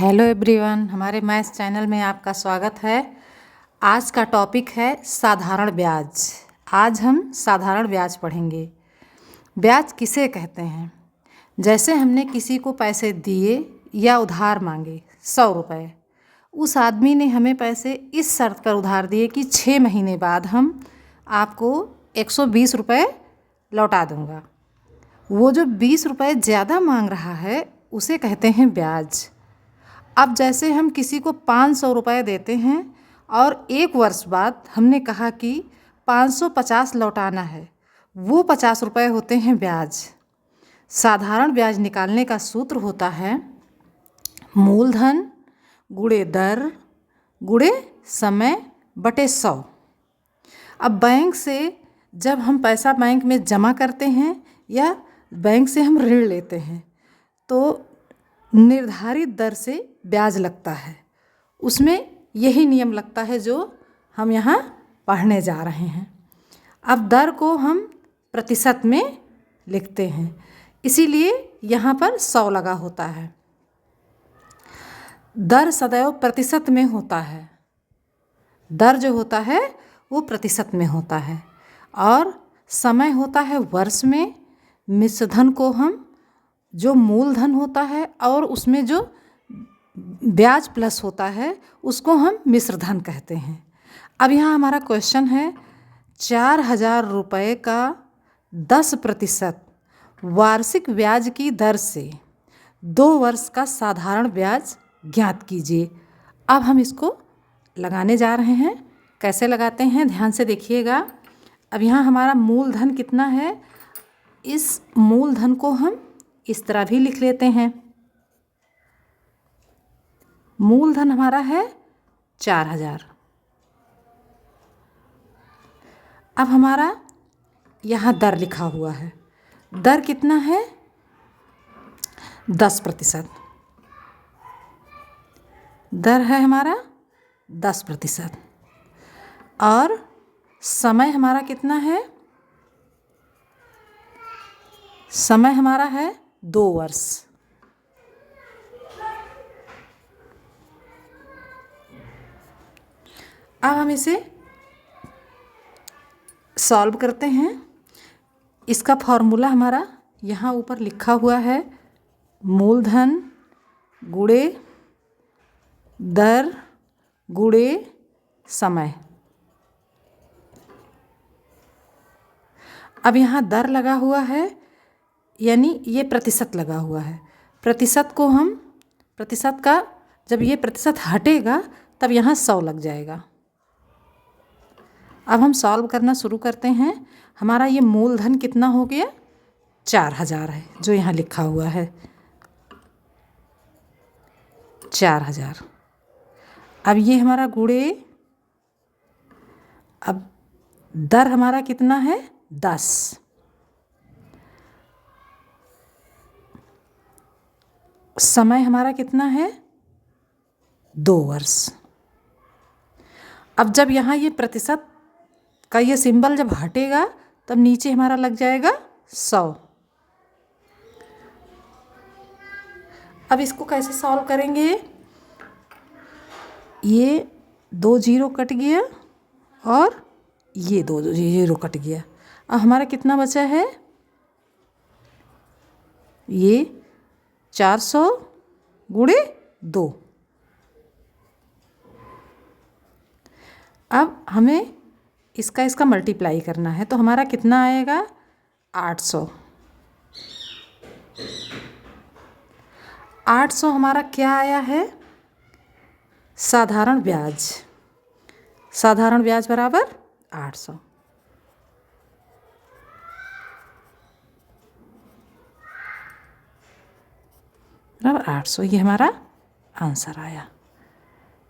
Hello everyone, हमारे maths channel में आपका स्वागत है। आज का टॉपिक है साधारण ब्याज। आज हम साधारण ब्याज पढ़ेंगे। ब्याज किसे कहते हैं? जैसे हमने किसी को पैसे दिए या उधार मांगे 100 रुपये, उस आदमी ने हमें पैसे इस शर्त पर उधार दिए कि 6 महीने बाद हम आपको 120 रुपये लौटा दूँगा। वो जो 20 रुपये ज़्यादा मांग रहा है उसे कहते हैं ब्याज। अब जैसे हम किसी को 500 रुपये देते हैं और 1 वर्ष बाद हमने कहा कि 550 लौटाना है, वो 50 रुपये होते हैं ब्याज। साधारण ब्याज निकालने का सूत्र होता है मूलधन गुणे दर गुणे समय बटे 100। अब बैंक से जब हम पैसा बैंक में जमा करते हैं या बैंक से हम ऋण लेते हैं तो निर्धारित दर से ब्याज लगता है। उसमें यही नियम लगता है जो हम यहाँ पढ़ने जा रहे हैं। अब दर को हम प्रतिशत में लिखते हैं, इसीलिए यहाँ पर 100 लगा होता है। दर सदैव प्रतिशत में होता है। दर जो होता है वो प्रतिशत में होता है और समय होता है वर्ष में। मिश्रधन को हम जो मूलधन होता है और उसमें जो ब्याज प्लस होता है उसको हम मिश्रधन कहते हैं। अब यहाँ हमारा क्वेश्चन है 4000 रुपये का 10% वार्षिक ब्याज की दर से 2 वर्ष का साधारण ब्याज ज्ञात कीजिए। अब हम इसको लगाने जा रहे हैं। कैसे लगाते हैं ध्यान से देखिएगा। अब यहाँ हमारा मूलधन कितना है, इस मूलधन को हम इस तरह भी लिख लेते हैं। मूलधन हमारा है 4000। अब हमारा यहाँ दर लिखा हुआ है। दर कितना है 10%। दर है हमारा 10% और समय हमारा कितना है, समय हमारा है 2 वर्ष। अब हम इसे सॉल्व करते हैं। इसका फॉर्मूला हमारा यहाँ ऊपर लिखा हुआ है मूलधन गुणे दर गुणे समय। अब यहाँ दर लगा हुआ है यानी ये प्रतिशत लगा हुआ है। प्रतिशत को हम प्रतिशत का जब ये प्रतिशत हटेगा तब यहाँ 100 लग जाएगा। अब हम सॉल्व करना शुरू करते हैं। हमारा ये मूलधन कितना हो गया 4000 है जो यहाँ लिखा हुआ है 4000। अब ये हमारा गुणे, अब दर हमारा कितना है 10। समय हमारा कितना है 2 वर्ष। अब जब यहाँ ये प्रतिशत का ये सिंबल जब हटेगा तब नीचे हमारा लग जाएगा 100। अब इसको कैसे सॉल्व करेंगे, ये 2 जीरो कट गया और ये 2 जीरो कट गया। अब हमारा कितना बचा है, ये 400 गुणे 2। अब हमें इसका मल्टीप्लाई करना है तो हमारा कितना आएगा 800। 800 हमारा क्या आया है, साधारण ब्याज। साधारण ब्याज बराबर 800। बराबर 800, ये हमारा आंसर आया।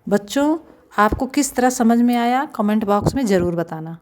बच्चों, आपको किस तरह समझ में आया कमेंट बॉक्स में ज़रूर बताना।